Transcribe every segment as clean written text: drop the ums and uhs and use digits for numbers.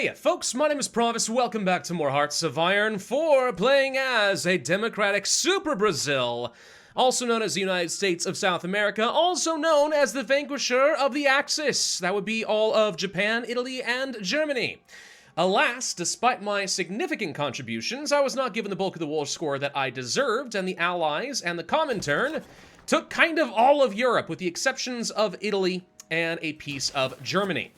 Hey folks, my name is Pravus, welcome back to more Hearts of Iron 4, playing as a democratic super Brazil, also known as the United States of South America, also known as the vanquisher of the Axis. That would be all of Japan, Italy, and Germany. Alas, despite my significant contributions, I was not given the bulk of the war score that I deserved, and the Allies and the Comintern took kind of all of Europe, with the exceptions of Italy and a piece of Germany.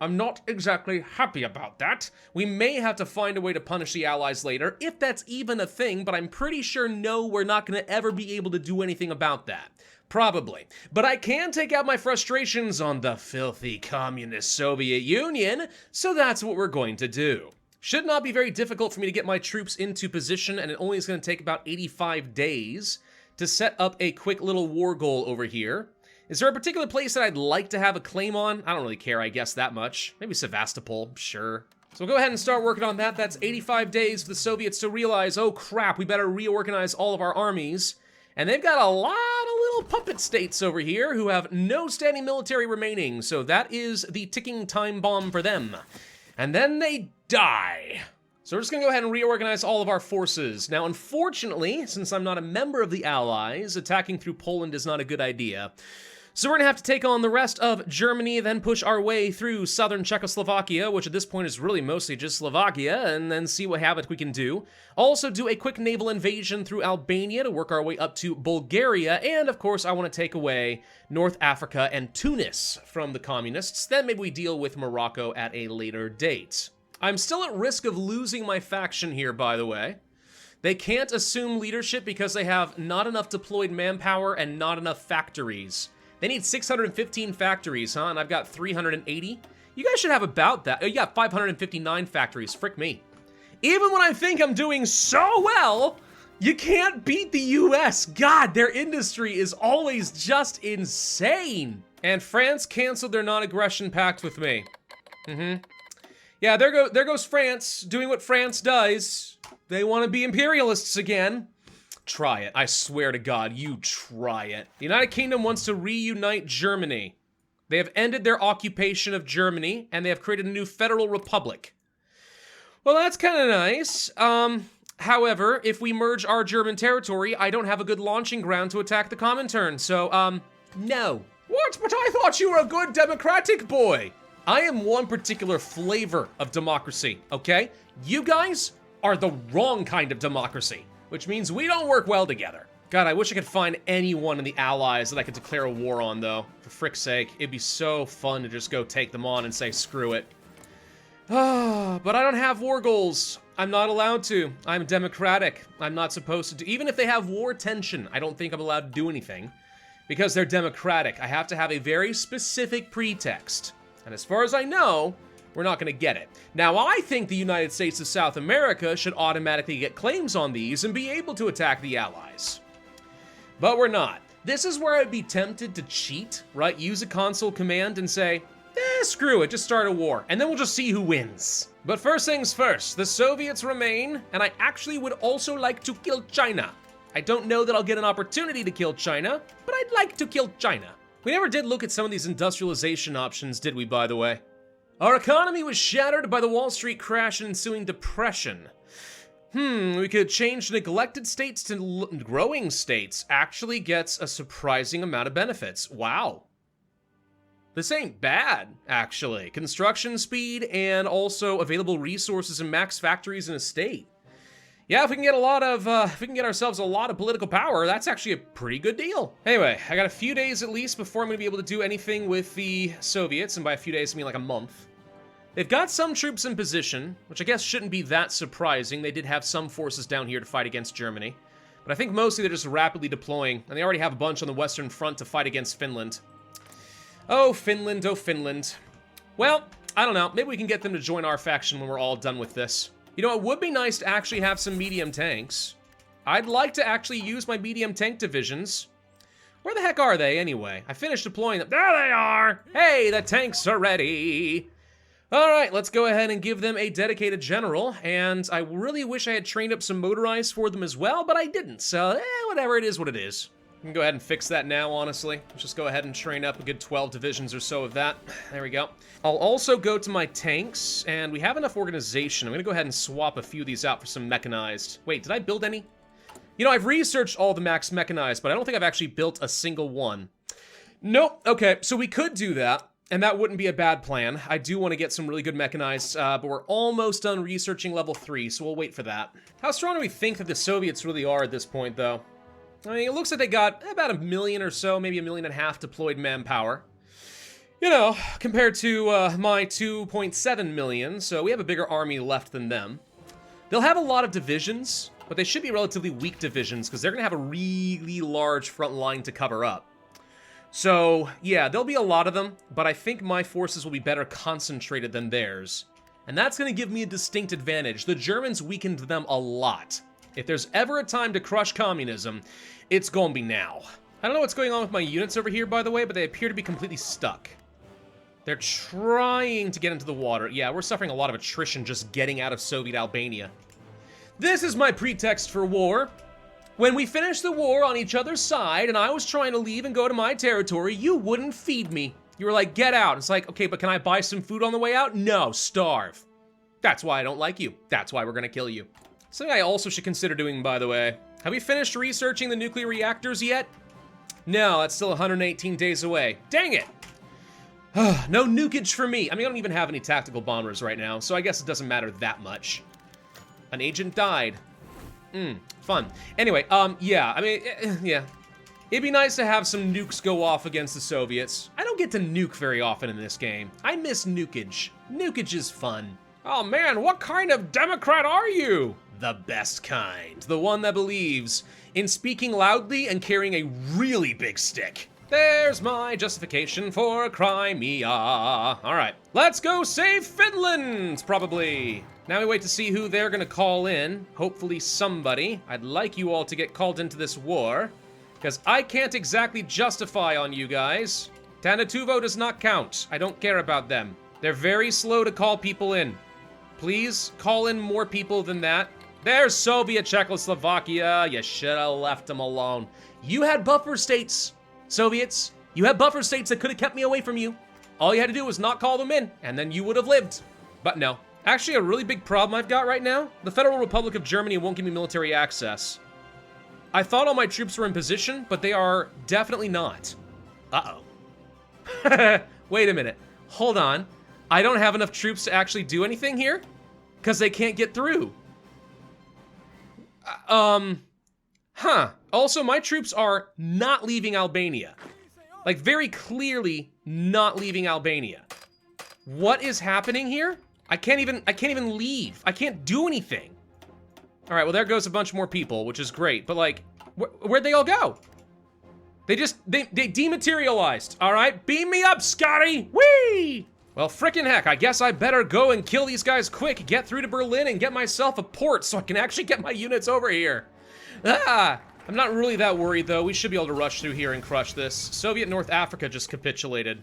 I'm not exactly happy about that. We may have to find a way to punish the Allies later, if that's even a thing, but I'm pretty sure no, we're not going to ever be able to do anything about that. Probably. But I can take out my frustrations on the filthy communist Soviet Union, so that's what we're going to do. Should not be very difficult for me to get my troops into position, and it only is going to take about 85 days to set up a quick little war goal over here. Is there a particular place that I'd like to have a claim on? I don't really care, I guess, that much. Maybe Sevastopol, sure. So we'll go ahead and start working on that. That's 85 days for the Soviets to realize, oh crap, we better reorganize all of our armies. And they've got a lot of little puppet states over here who have no standing military remaining, so that is the ticking time bomb for them. And then they die. So we're just gonna go ahead and reorganize all of our forces. Now, unfortunately, since I'm not a member of the Allies, attacking through Poland is not a good idea. So we're gonna have to take on the rest of Germany, then push our way through southern Czechoslovakia, which at this point is really mostly just Slovakia, and then see what havoc we can do. Also do a quick naval invasion through Albania to work our way up to Bulgaria, and of course I wanna take away North Africa and Tunis from the communists. Then maybe we deal with Morocco at a later date. I'm still at risk of losing my faction here, by the way. They can't assume leadership because they have not enough deployed manpower and not enough factories. They need 615 factories, huh? And I've got 380? You guys should have about that. Oh, you got 559 factories. Frick me. Even when I think I'm doing so well, you can't beat the US. God, their industry is always just insane. And France canceled their non-aggression pact with me. Yeah, there goes France, doing what France does. They want to be imperialists again. Try it. I swear to God, you try it. The United Kingdom wants to reunite Germany. They have ended their occupation of Germany, and they have created a new federal republic. Well, that's kind of nice. However, if we merge our German territory, I don't have a good launching ground to attack the Comintern, so, no. What? But I thought you were a good democratic boy. I am one particular flavor of democracy, okay? You guys are the wrong kind of democracy, which means we don't work well together. God, I wish I could find anyone in the Allies that I could declare a war on, though. For frick's sake, it'd be so fun to just go take them on and say, screw it. But I don't have war goals. I'm not allowed to. I'm democratic. I'm not supposed to do, even if they have war tension, I don't think I'm allowed to do anything. Because they're democratic, I have to have a very specific pretext. And as far as I know, we're not gonna get it. Now, I think the United States of South America should automatically get claims on these and be able to attack the Allies. But we're not. This is where I'd be tempted to cheat, right? Use a console command and say, screw it, just start a war, and then we'll just see who wins. But first things first, the Soviets remain, and I actually would also like to kill China. I don't know that I'll get an opportunity to kill China, but I'd like to kill China. We never did look at some of these industrialization options, did we, by the way? Our economy was shattered by the Wall Street crash and ensuing depression. We could change neglected states to growing states. Actually gets a surprising amount of benefits. Wow. This ain't bad, actually. Construction speed and also available resources and max factories in a state. Yeah, if we can get if we can get ourselves a lot of political power, that's actually a pretty good deal. Anyway, I got a few days at least before I'm gonna be able to do anything with the Soviets, and by a few days I mean like a month. They've got some troops in position, which I guess shouldn't be that surprising. They did have some forces down here to fight against Germany, but I think mostly they're just rapidly deploying, and they already have a bunch on the Western Front to fight against Finland. Oh, Finland, oh, Finland. Well, I don't know, maybe we can get them to join our faction when we're all done with this. You know, it would be nice to actually have some medium tanks. I'd like to actually use my medium tank divisions. Where the heck are they, anyway? I finished deploying them. There they are! Hey, the tanks are ready! Alright, let's go ahead and give them a dedicated general, and I really wish I had trained up some motorized for them as well, but I didn't, so whatever, it is what it is. can go ahead and fix that now, honestly. Let's just go ahead and train up a good 12 divisions or so of that. There we go. I'll also go to my tanks, and we have enough organization. I'm going to go ahead and swap a few of these out for some mechanized. Wait, did I build any? You know, I've researched all the max mechanized, but I don't think I've actually built a single one. Nope. Okay, so we could do that, and that wouldn't be a bad plan. I do want to get some really good mechanized, but we're almost done researching level 3, so we'll wait for that. How strong do we think that the Soviets really are at this point, though? I mean, it looks like they got about 1 million or so, maybe 1.5 million deployed manpower. You know, compared to my 2.7 million, so we have a bigger army left than them. They'll have a lot of divisions, but they should be relatively weak divisions because they're going to have a really large front line to cover up. So, yeah, there'll be a lot of them, but I think my forces will be better concentrated than theirs. And that's going to give me a distinct advantage. The Germans weakened them a lot. If there's ever a time to crush communism, it's going to be now. I don't know what's going on with my units over here, by the way, but they appear to be completely stuck. They're trying to get into the water. Yeah, we're suffering a lot of attrition just getting out of Soviet Albania. This is my pretext for war. When we finished the war on each other's side and I was trying to leave and go to my territory, you wouldn't feed me. You were like, get out. It's like, okay, but can I buy some food on the way out? No, starve. That's why I don't like you. That's why we're gonna kill you. Something I also should consider doing, by the way. Have we finished researching the nuclear reactors yet? No, that's still 118 days away. Dang it! No nukage for me. I mean, I don't even have any tactical bombers right now, so I guess it doesn't matter that much. An agent died. Fun. Anyway, yeah, I mean, yeah. It'd be nice to have some nukes go off against the Soviets. I don't get to nuke very often in this game. I miss nukage. Nukage is fun. Oh man, what kind of Democrat are you? The best kind. The one that believes in speaking loudly and carrying a really big stick. There's my justification for Crimea. All right, let's go save Finland, probably. Now we wait to see who they're gonna call in. Hopefully somebody. I'd like you all to get called into this war, because I can't exactly justify on you guys. Tanatuvo does not count. I don't care about them. They're very slow to call people in. Please call in more people than that. There's Soviet Czechoslovakia. You should have left them alone. You had buffer states, Soviets. You had buffer states that could have kept me away from you. All you had to do was not call them in, and then you would have lived. But no. Actually, a really big problem I've got right now, the Federal Republic of Germany won't give me military access. I thought all my troops were in position, but they are definitely not. Uh-oh. Wait a minute. Hold on. I don't have enough troops to actually do anything here? Because they can't get through. Also, my troops are not leaving Albania. Like, very clearly not leaving Albania. What is happening here? I can't even leave. I can't do anything. All right, well, there goes a bunch more people, which is great. But, like, where'd they all go? They dematerialized, all right? Beam me up, Scotty! Whee! Well, frickin' heck, I guess I better go and kill these guys quick, get through to Berlin, and get myself a port so I can actually get my units over here. I'm not really that worried, though. We should be able to rush through here and crush this. Soviet North Africa just capitulated.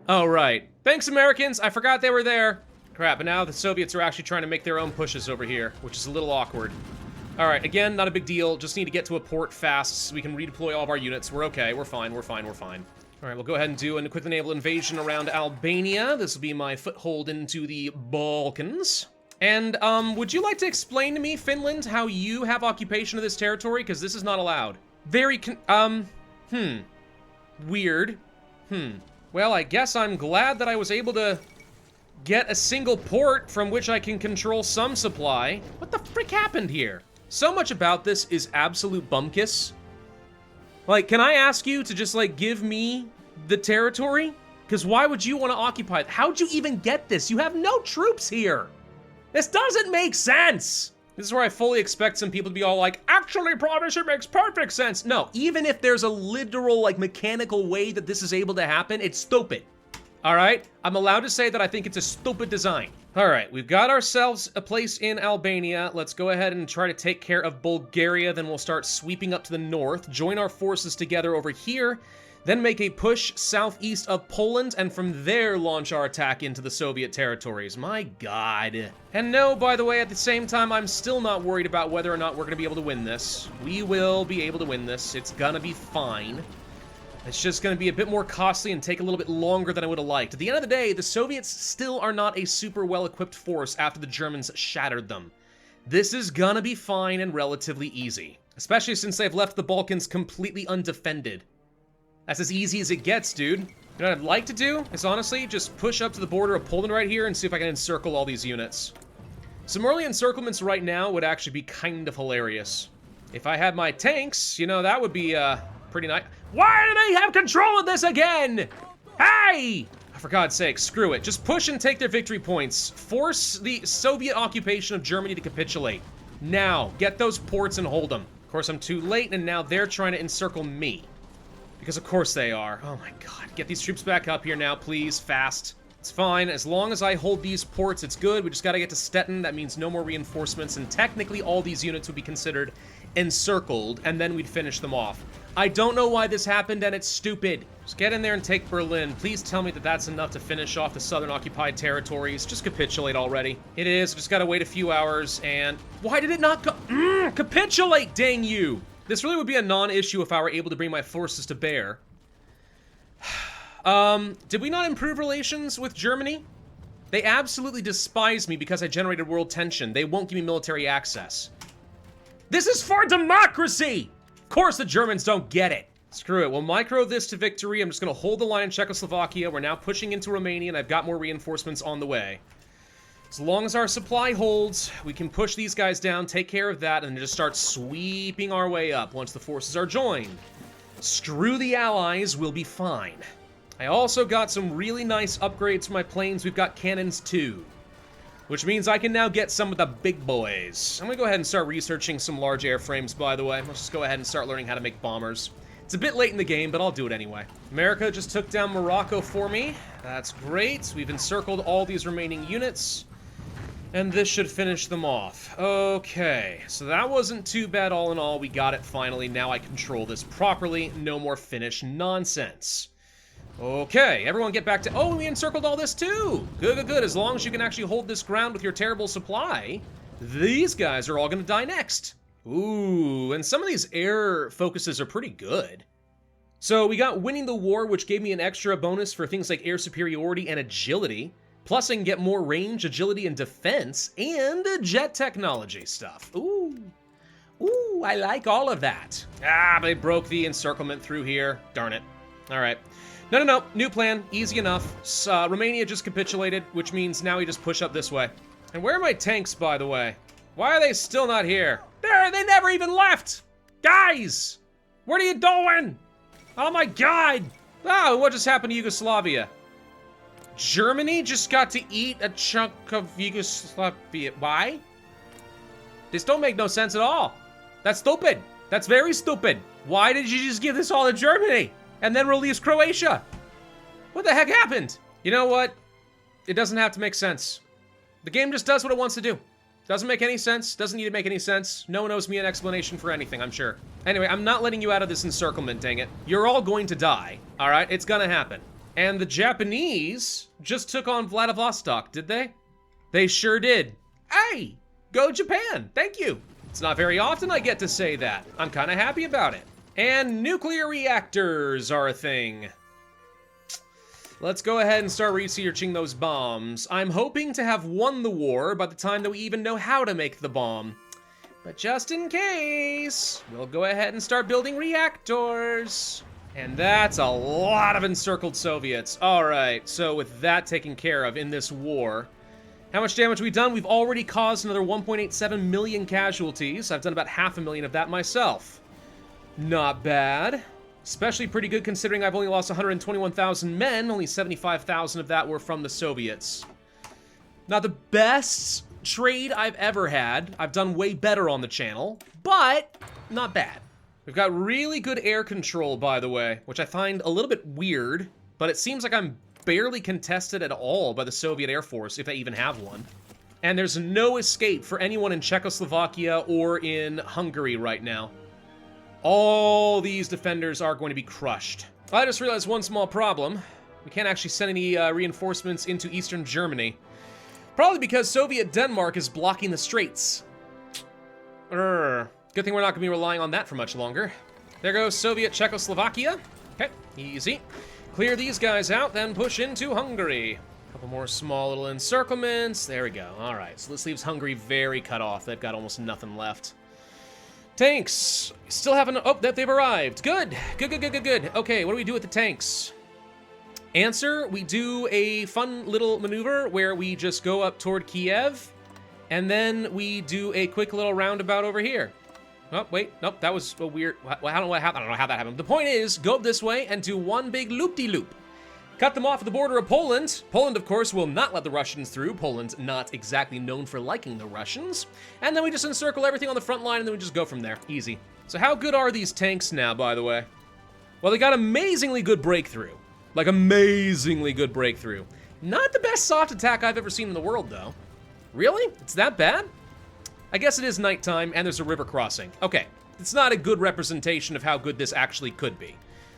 Oh, right. Thanks, Americans. I forgot they were there. Crap, but now the Soviets are actually trying to make their own pushes over here, which is a little awkward. All right, again, not a big deal. Just need to get to a port fast so we can redeploy all of our units. We're okay. We're fine. We're fine. We're fine. All right, we'll go ahead and do a quick naval invasion around Albania. This will be my foothold into the Balkans. And, would you like to explain to me, Finland, how you have occupation of this territory? Because this is not allowed. Weird. Well, I guess I'm glad that I was able to get a single port from which I can control some supply. What the frick happened here? So much about this is absolute bumkiss. Like, can I ask you to just, like, give me the territory? Because why would you want to occupy it? How'd you even get this? You have no troops here. This doesn't make sense. This is where I fully expect some people to be all like, actually, Pravus, it makes perfect sense. No, even if there's a literal, like, mechanical way that this is able to happen, it's stupid. All right? I'm allowed to say that I think it's a stupid design. All right, we've got ourselves a place in Albania. Let's go ahead and try to take care of Bulgaria. Then we'll start sweeping up to the north, join our forces together over here. then make a push southeast of Poland, and from there launch our attack into the Soviet territories. My god. And no, by the way, at the same time, I'm still not worried about whether or not we're gonna be able to win this. We will be able to win this. It's gonna be fine. It's just gonna be a bit more costly and take a little bit longer than I would have liked. At the end of the day, the Soviets still are not a super well-equipped force after the Germans shattered them. This is gonna be fine and relatively easy, especially since they've left the Balkans completely undefended. That's as easy as it gets, dude. You know what I'd like to do is honestly just push up to the border of Poland right here and see if I can encircle all these units. Some early encirclements right now would actually be kind of hilarious. If I had my tanks, you know, that would be pretty nice. Why do they have control of this again? Hey! For God's sake, screw it. Just push and take their victory points. Force the Soviet occupation of Germany to capitulate. Now, get those ports and hold them. Of course, I'm too late, and now they're trying to encircle me. Because of course they are. Oh my god. Get these troops back up here now, please. Fast. It's fine. As long as I hold these ports, it's good. We just gotta get to Stettin. That means no more reinforcements, and technically all these units would be considered encircled, and then we'd finish them off. I don't know why this happened, and it's stupid. Just get in there and take Berlin. Please tell me that that's enough to finish off the southern occupied territories. Just capitulate already. It is. Just gotta wait a few hours, and... Why did it not capitulate, dang you! This really would be a non-issue if I were able to bring my forces to bear. Did we not improve relations with Germany? They absolutely despise me because I generated world tension. They won't give me military access. This is for democracy! Of course the Germans don't get it. Screw it, we'll micro this to victory. I'm just gonna hold the line in Czechoslovakia. We're now pushing into Romania, and I've got more reinforcements on the way. As long as our supply holds, we can push these guys down, take care of that, and just start sweeping our way up once the forces are joined. Screw the Allies, we'll be fine. I also got some really nice upgrades for my planes. We've got cannons too, which means I can now get some of the big boys. I'm gonna go ahead and start researching some large airframes, by the way. Let's just go ahead and start learning how to make bombers. It's a bit late in the game, but I'll do it anyway. America just took down Morocco for me. That's great. We've encircled all these remaining units, and this should finish them off. Okay, so that wasn't too bad all in all. We got it finally. Now I control this properly. No more Finnish nonsense. Okay, everyone get back to... Oh, we encircled all this too! Good, good, good. As long as you can actually hold this ground with your terrible supply, these guys are all gonna die next. Ooh, and some of these air focuses are pretty good. So we got winning the war, which gave me an extra bonus for things like air superiority and agility. Plus I can get more range, agility, and defense, and jet technology stuff. Ooh. Ooh, I like all of that. Ah, they broke the encirclement through here. Darn it. All right. No. New plan. Easy enough. Romania just capitulated, which means now we just push up this way. And where are my tanks, by the way? Why are they still not here? They never even left! Guys! What are you doing? Oh my god! Oh, what just happened to Yugoslavia? Germany just got to eat a chunk of Yugoslavia. Why? This don't make no sense at all. That's stupid. That's very stupid. Why did you just give this all to Germany and then release Croatia? What the heck happened? You know what? It doesn't have to make sense. The game just does what it wants to do. Doesn't make any sense. Doesn't need to make any sense. No one owes me an explanation for anything, I'm sure. Anyway, I'm not letting you out of this encirclement, dang it. You're all going to die, all right? It's gonna happen. And the Japanese just took on Vladivostok, did they? They sure did. Hey, go Japan, thank you. It's not very often I get to say that. I'm kind of happy about it. And nuclear reactors are a thing. Let's go ahead and start researching those bombs. I'm hoping to have won the war by the time that we even know how to make the bomb. But just in case, we'll go ahead and start building reactors. And that's a lot of encircled Soviets. All right, so with that taken care of in this war, how much damage have we done? We've already caused another 1.87 million casualties. I've done about 500,000 of that myself. Not bad. Especially pretty good considering I've only lost 121,000 men. Only 75,000 of that were from the Soviets. Not the best trade I've ever had. I've done way better on the channel, but not bad. We've got really good air control, by the way, which I find a little bit weird, but it seems like I'm barely contested at all by the Soviet Air Force, if they even have one. And there's no escape for anyone in Czechoslovakia or in Hungary right now. All these defenders are going to be crushed. I just realized one small problem. We can't actually send any reinforcements into Eastern Germany. Probably because Soviet Denmark is blocking the straits. Good thing we're not going to be relying on that for much longer. There goes Soviet Czechoslovakia. Okay, easy. Clear these guys out, then push into Hungary. A couple more small little encirclements. There we go. All right, so this leaves Hungary very cut off. They've got almost nothing left. Tanks. Still haven't... Oh, they've arrived. Good. Good. Okay, what do we do with the tanks? Answer, we do a fun little maneuver where we just go up toward Kiev, and then we do a quick little roundabout over here. Oh, wait, nope, that was a weird... I don't know how that happened. The point is, go up this way and do one big loop-de-loop. Cut them off at the border of Poland. Poland, of course, will not let the Russians through. Poland's not exactly known for liking the Russians. And then we just encircle everything on the front line, and then we just go from there. Easy. So how good are these tanks now, by the way? Well, they got amazingly good breakthrough. Like, amazingly good breakthrough. Not the best soft attack I've ever seen in the world, though. Really? It's that bad? I guess it is nighttime, and there's a river crossing. Okay, it's not a good representation of how good this actually could be.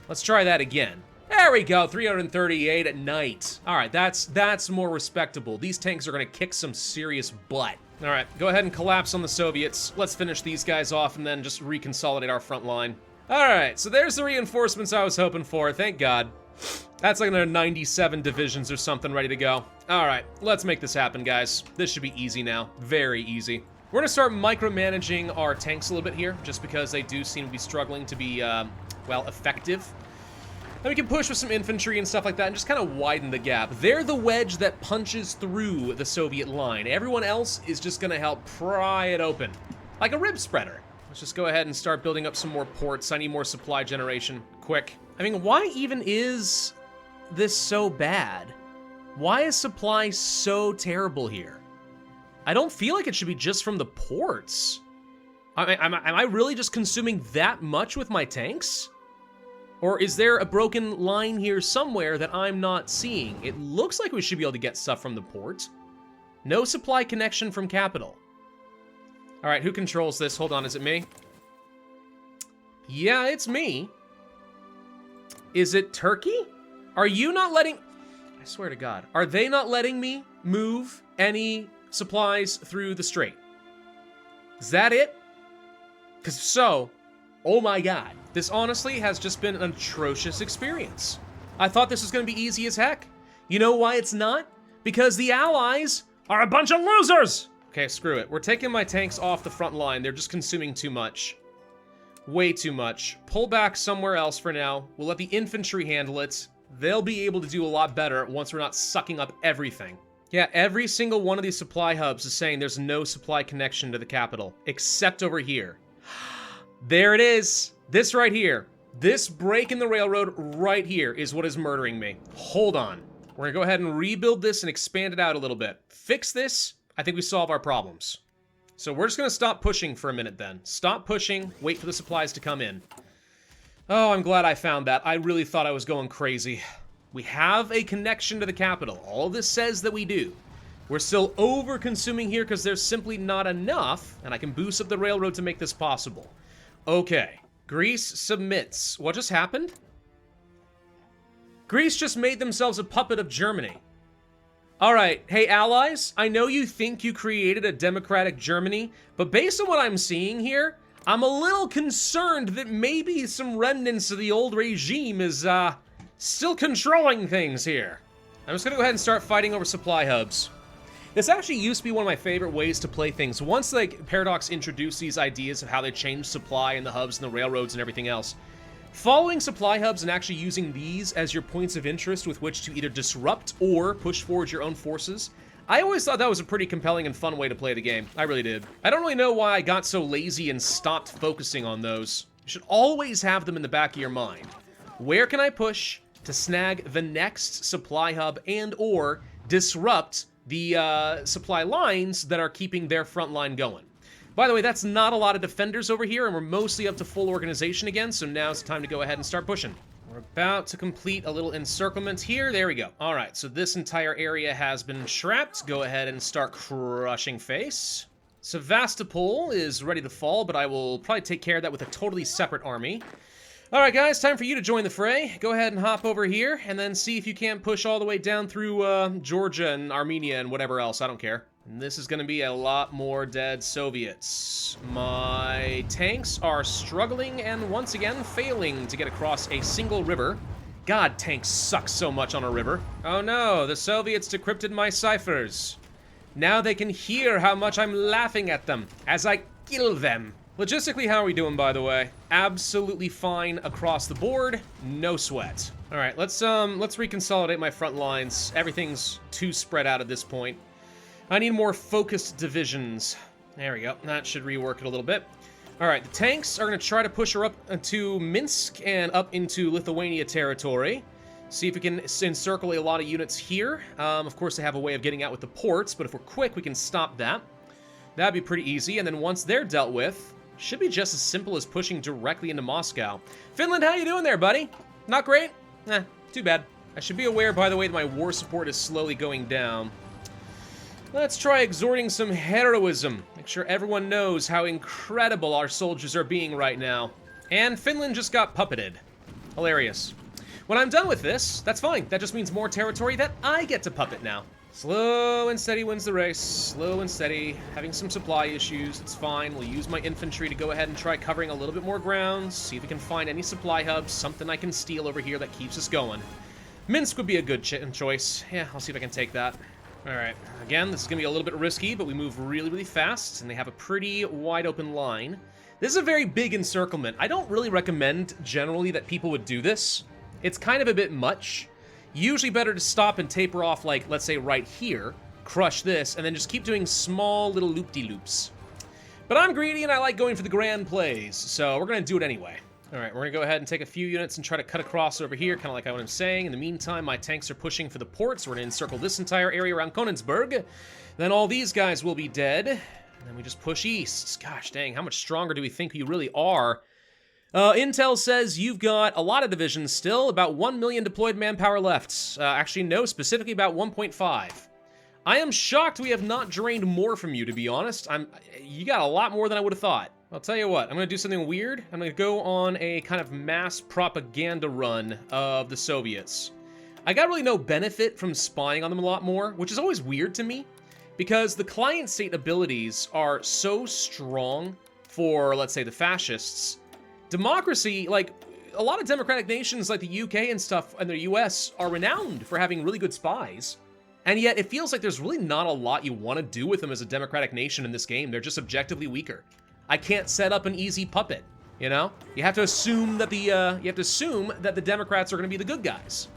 Let's try that again. There we go, 338 at night. All right, that's more respectable. These tanks are gonna kick some serious butt. All right, go ahead and collapse on the Soviets. Let's finish these guys off and then just reconsolidate our front line. All right, so there's the reinforcements I was hoping for, thank God. That's like another 97 divisions or something ready to go. All right, let's make this happen, guys. This should be easy now, very easy. We're gonna start micromanaging our tanks a little bit here, just because they do seem to be struggling to be, well, effective. And we can push with some infantry and stuff like that and just kind of widen the gap. They're the wedge that punches through the Soviet line. Everyone else is just gonna help pry it open, like a rib spreader. Let's just go ahead and start building up some more ports. I need more supply generation, quick. I mean, why even is this so bad? Why is supply so terrible here? I don't feel like it should be just from the ports. Am I really just consuming that much with my tanks? Or is there a broken line here somewhere that I'm not seeing? It looks like we should be able to get stuff from the port. No supply connection from capital. All right, who controls this? Hold on, is it me? Yeah, it's me. Is it Turkey? Are you not letting... I swear to God. Are they not letting me move any supplies through the strait? Is that it? Because so, oh my God. This honestly has just been an atrocious experience. I thought this was going to be easy as heck. You know why it's not? Because the Allies are a bunch of losers! Okay, screw it. We're taking my tanks off the front line. They're just consuming too much. Way too much. Pull back somewhere else for now. We'll let the infantry handle it. They'll be able to do a lot better once we're not sucking up everything. Yeah, every single one of these supply hubs is saying there's no supply connection to the capital, except over here. There it is. This right here. This break in the railroad right here is what is murdering me. Hold on. We're gonna go ahead and rebuild this and expand it out a little bit. Fix this. I think we solve our problems. So we're just gonna stop pushing for a minute then. Stop pushing, wait for the supplies to come in. Oh, I'm glad I found that. I really thought I was going crazy. We have a connection to the capital. All this says that we do. We're still over-consuming here because there's simply not enough, and I can boost up the railroad to make this possible. Okay, Greece submits. What just happened? Greece just made themselves a puppet of Germany. All right, hey allies, I know you think you created a democratic Germany, but based on what I'm seeing here, I'm a little concerned that maybe some remnants of the old regime is, still controlling things here. I'm just gonna go ahead and start fighting over supply hubs. This actually used to be one of my favorite ways to play things. Once, like, Paradox introduced these ideas of how they change supply and the hubs and the railroads and everything else, following supply hubs and actually using these as your points of interest with which to either disrupt or push forward your own forces, I always thought that was a pretty compelling and fun way to play the game. I really did. I don't really know why I got so lazy and stopped focusing on those. You should always have them in the back of your mind. Where can I push to snag the next supply hub and or disrupt the supply lines that are keeping their front line going? By the way, that's not a lot of defenders over here, and we're mostly up to full organization again, so now it's time to go ahead and start pushing. We're about to complete a little encirclement here. There we go. All right, so this entire area has been trapped. Go ahead and start crushing face. Sevastopol is ready to fall, but I will probably take care of that with a totally separate army. Alright guys, time for you to join the fray. Go ahead and hop over here, and then see if you can't push all the way down through Georgia and Armenia and whatever else, I don't care. And this is going to be a lot more dead Soviets. My tanks are struggling and once again failing to get across a single river. God, tanks suck so much on a river. Oh no, the Soviets decrypted my ciphers. Now they can hear how much I'm laughing at them as I kill them. Logistically, how are we doing, by the way? Absolutely fine across the board, no sweat. All right, let's reconsolidate my front lines. Everything's too spread out at this point. I need more focused divisions. There we go, that should rework it a little bit. All right, the tanks are gonna try to push her up to Minsk and up into Lithuania territory. See if we can encircle a lot of units here. Of course, they have a way of getting out with the ports, but if we're quick, we can stop that. That'd be pretty easy, and then once they're dealt with, should be just as simple as pushing directly into Moscow. Finland, how you doing there, buddy? Not great? Eh, too bad. I should be aware, by the way, that my war support is slowly going down. Let's try exhorting some heroism. Make sure everyone knows how incredible our soldiers are being right now. And Finland just got puppeted. Hilarious. When I'm done with this, that's fine. That just means more territory that I get to puppet now. Slow and steady wins the race. Slow and steady. Having some supply issues. It's fine. We'll use my infantry to go ahead and try covering a little bit more ground. See if we can find any supply hubs. Something I can steal over here that keeps us going. Minsk would be a good choice. Yeah, I'll see if I can take that. Alright. Again, this is going to be a little bit risky, but we move really, really fast, and they have a pretty wide open line. This is a very big encirclement. I don't really recommend, generally, that people would do this. It's kind of a bit much. Usually better to stop and taper off, like, let's say right here, crush this, and then just keep doing small little loop-de-loops. But I'm greedy and I like going for the grand plays, so we're going to do it anyway. Alright, we're going to go ahead and take a few units and try to cut across over here, kind of like what I'm saying. In the meantime, my tanks are pushing for the ports. We're going to encircle this entire area around Königsberg. Then all these guys will be dead. And then we just push east. Gosh dang, how much stronger do we think you really are? Intel says you've got a lot of divisions still, about 1 million deployed manpower left. Actually, no, specifically about 1.5. I am shocked we have not drained more from you, to be honest. You got a lot more than I would have thought. I'll tell you what, I'm going to do something weird. I'm going to go on a kind of mass propaganda run of the Soviets. I got really no benefit from spying on them a lot more, which is always weird to me, because the client state abilities are so strong for, let's say, the fascists. Democracy, like, a lot of democratic nations like the UK and stuff and the US are renowned for having really good spies. And yet it feels like there's really not a lot you want to do with them as a democratic nation in this game. They're just objectively weaker. I can't set up an easy puppet, you know? You have to assume that the Democrats are going to be the good guys.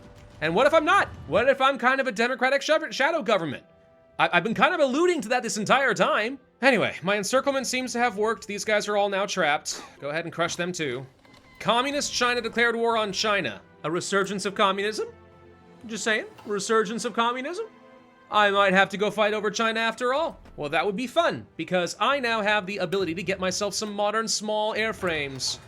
And what if I'm not? What if I'm kind of a democratic shadow government? I've been kind of alluding to that this entire time. Anyway, my encirclement seems to have worked. These guys are all now trapped. Go ahead and crush them too. Communist China declared war on China. A resurgence of communism? Just saying, resurgence of communism? I might have to go fight over China after all. Well, that would be fun, because I now have the ability to get myself some modern small airframes.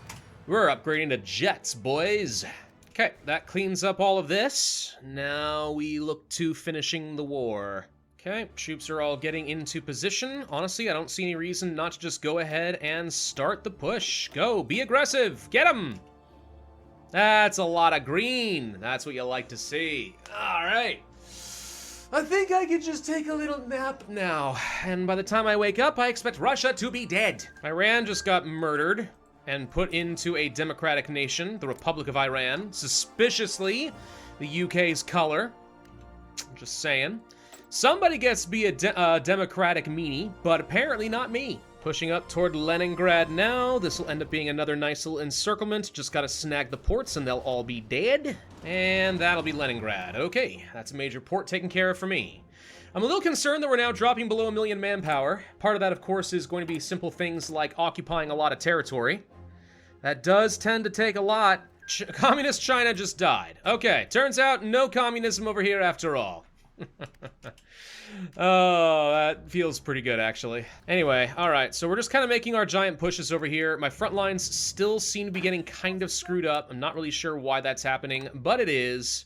We're upgrading to jets, boys. Okay, that cleans up all of this. Now we look to finishing the war. Okay, troops are all getting into position. Honestly, I don't see any reason not to just go ahead and start the push. Go, be aggressive, get them! That's a lot of green. That's what you like to see. All right. I think I could just take a little nap now. And by the time I wake up, I expect Russia to be dead. Iran just got murdered and put into a democratic nation, the Republic of Iran. Suspiciously, the UK's color. I'm just saying. Somebody gets to be a democratic meanie, but apparently not me. Pushing up toward Leningrad now. This will end up being another nice little encirclement. Just gotta snag the ports and they'll all be dead. And that'll be Leningrad. Okay, that's a major port taken care of for me. I'm a little concerned that we're now dropping below 1 million manpower. Part of that, of course, is going to be simple things like occupying a lot of territory. That does tend to take a lot. Communist China just died. Okay, turns out no communism over here after all. Oh, that feels pretty good, actually. Anyway, alright, so we're just kind of making our giant pushes over here. My front lines still seem to be getting kind of screwed up. I'm not really sure why that's happening, but it is.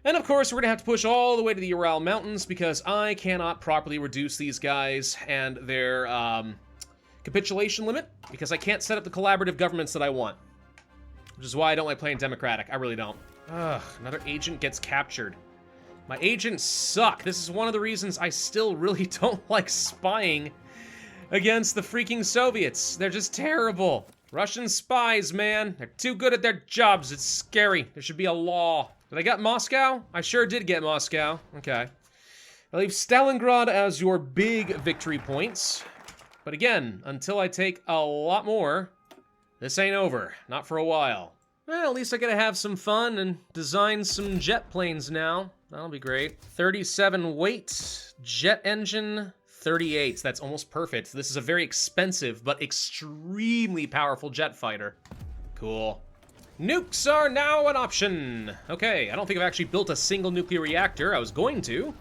And of course, we're going to have to push all the way to the Ural Mountains because I cannot properly reduce these guys and their capitulation limit because I can't set up the collaborative governments that I want. which is why I don't like playing democratic. I really don't. Ugh, another agent gets captured. My agents suck. This is one of the reasons I still really don't like spying against the freaking Soviets. They're just terrible. Russian spies, man. They're too good at their jobs. It's scary. There should be a law. Did I get Moscow? I sure did get Moscow. Okay. I leave Stalingrad as your big victory points. But again, until I take a lot more, this ain't over. Not for a while. Well, at least I get to have some fun and design some jet planes now. That'll be great. 37 weight, jet engine, 38. That's almost perfect. This is a very expensive but extremely powerful jet fighter. Cool. Nukes are now an option. Okay, I don't think I've actually built a single nuclear reactor. I was going to,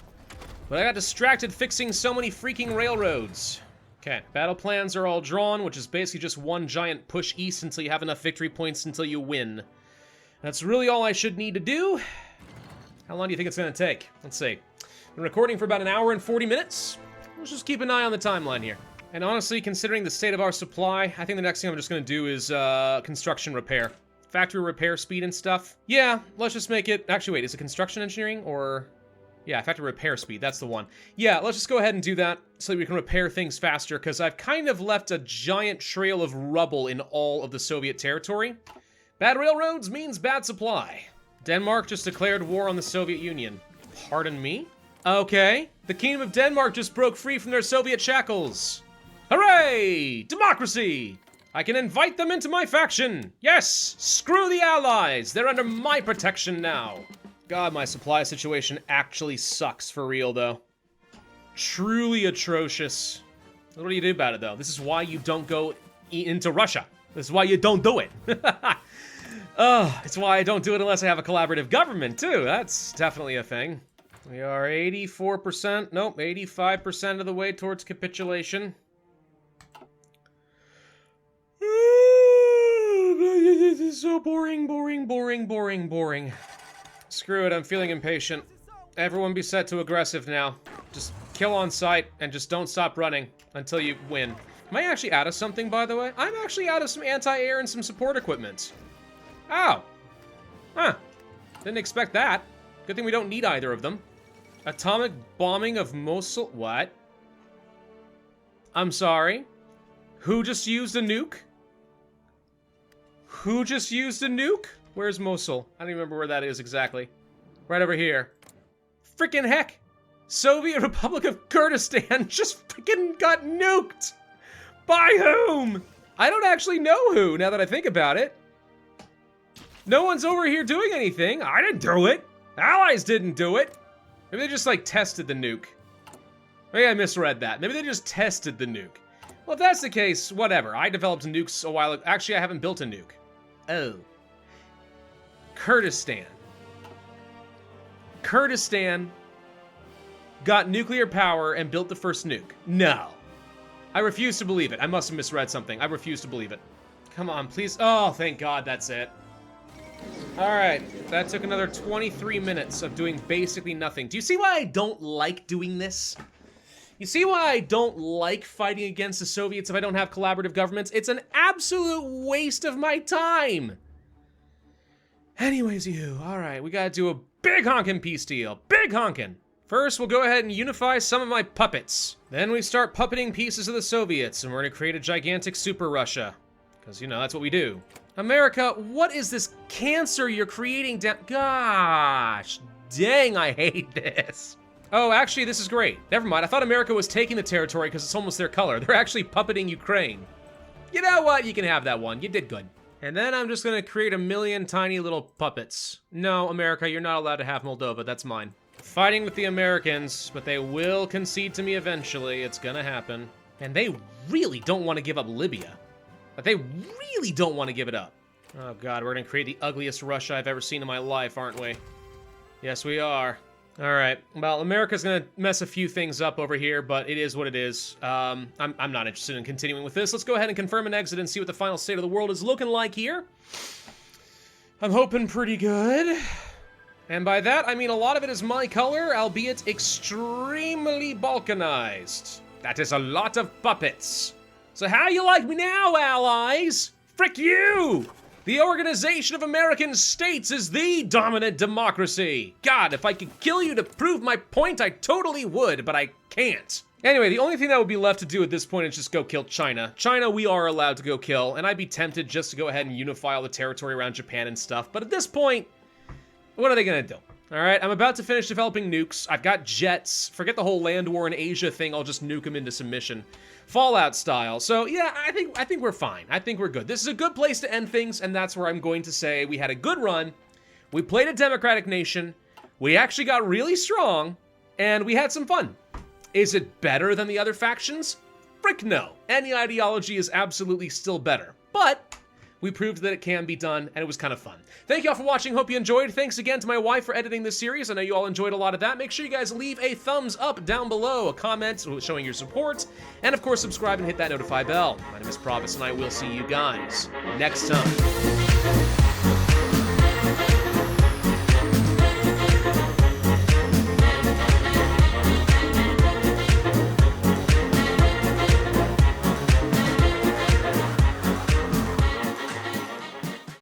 but I got distracted fixing so many freaking railroads. Okay, battle plans are all drawn, which is basically just one giant push east until you have enough victory points until you win. That's really all I should need to do. How long do you think it's gonna take? Let's see. Been recording for about 1 hour and 40 minutes. Let's just keep an eye on the timeline here. And honestly, considering the state of our supply, I think the next thing I'm just gonna do is construction repair. Factory repair speed and stuff. Yeah, let's just make it... Actually, wait, is it construction engineering or... Yeah, factory repair speed, that's the one. Yeah, let's just go ahead and do that so that we can repair things faster, because I've kind of left a giant trail of rubble in all of the Soviet territory. Bad railroads means bad supply. Denmark just declared war on the Soviet Union. Pardon me? Okay. The Kingdom of Denmark just broke free from their Soviet shackles. Hooray! Democracy! I can invite them into my faction! Yes! Screw the Allies! They're under my protection now! God, my supply situation actually sucks for real, though. Truly atrocious. What do you do about it, though? This is why you don't go into Russia. This is why you don't do it. It's why I don't do it unless I have a collaborative government, too. That's definitely a thing. We are 84%, nope, 85% of the way towards capitulation. This is so boring, boring, boring, boring, boring. Screw it, I'm feeling impatient. Everyone be set to aggressive now. Just kill on sight and just don't stop running until you win. Am I actually out of something, by the way? I'm actually out of some anti-air and some support equipment. Oh. Huh. Didn't expect that. Good thing we don't need either of them. Atomic bombing of Mosul. What? I'm sorry. Who just used a nuke? Who just used a nuke? Where's Mosul? I don't even remember where that is exactly. Right over here. Frickin' heck! Soviet Republic of Kurdistan just frickin' got nuked! By whom? I don't actually know who, now that I think about it. No one's over here doing anything. I didn't do it. Allies didn't do it. Maybe they just, like, tested the nuke. Maybe I misread that. Maybe they just tested the nuke. Well, if that's the case, whatever. I developed nukes a while ago. Actually, I haven't built a nuke. Oh. Kurdistan. Kurdistan got nuclear power and built the first nuke. No. I refuse to believe it. I must have misread something. I refuse to believe it. Come on, please. Oh, thank God, that's it. Alright, that took another 23 minutes of doing basically nothing. Do you see why I don't like doing this? You see why I don't like fighting against the Soviets if I don't have collaborative governments? It's an absolute waste of my time! Anyways, alright, we gotta do a big honkin' peace deal. Big honkin'! First, we'll go ahead and unify some of my puppets. Then we start puppeting pieces of the Soviets, and we're gonna create a gigantic super Russia. Because, you know, that's what we do. America, what is this cancer you're creating down? Gosh, dang, I hate this. Oh, actually, this is great. Never mind, I thought America was taking the territory because it's almost their color. They're actually puppeting Ukraine. You know what? You can have that one. You did good. And then I'm just gonna create a million tiny little puppets. No, America, you're not allowed to have Moldova. That's mine. Fighting with the Americans, but they will concede to me eventually. It's gonna happen. And they really don't want to give up Libya. But they really don't want to give it up. Oh God, we're gonna create the ugliest Russia I've ever seen in my life, aren't we? Yes, we are. All right, well, America's gonna mess a few things up over here, but it is what it is. I'm not interested in continuing with this. Let's go ahead and confirm an exit and see what the final state of the world is looking like here. I'm hoping pretty good. And by that, I mean a lot of it is my color, albeit extremely balkanized. That is a lot of puppets. So how you like me now, allies? Frick you! The Organization of American States is the dominant democracy. God, if I could kill you to prove my point, I totally would, but I can't. Anyway, the only thing that would be left to do at this point is just go kill China. China, we are allowed to go kill, and I'd be tempted just to go ahead and unify all the territory around Japan and stuff, but at this point, what are they gonna do? All right, I'm about to finish developing nukes. I've got jets. Forget the whole land war in Asia thing. I'll just nuke them into submission. Fallout style. So yeah, I think we're fine. I think we're good. This is a good place to end things, and that's where I'm going to say we had a good run. We played a democratic nation. We actually got really strong, and we had some fun. Is it better than the other factions? Frick no. Any ideology is absolutely still better. But we proved that it can be done, and it was kind of fun. Thank you all for watching. Hope you enjoyed. Thanks again to my wife for editing this series. I know you all enjoyed a lot of that. Make sure you guys leave a thumbs up down below, a comment showing your support, and of course subscribe and hit that notify bell. My name is Pravus, and I will see you guys next time.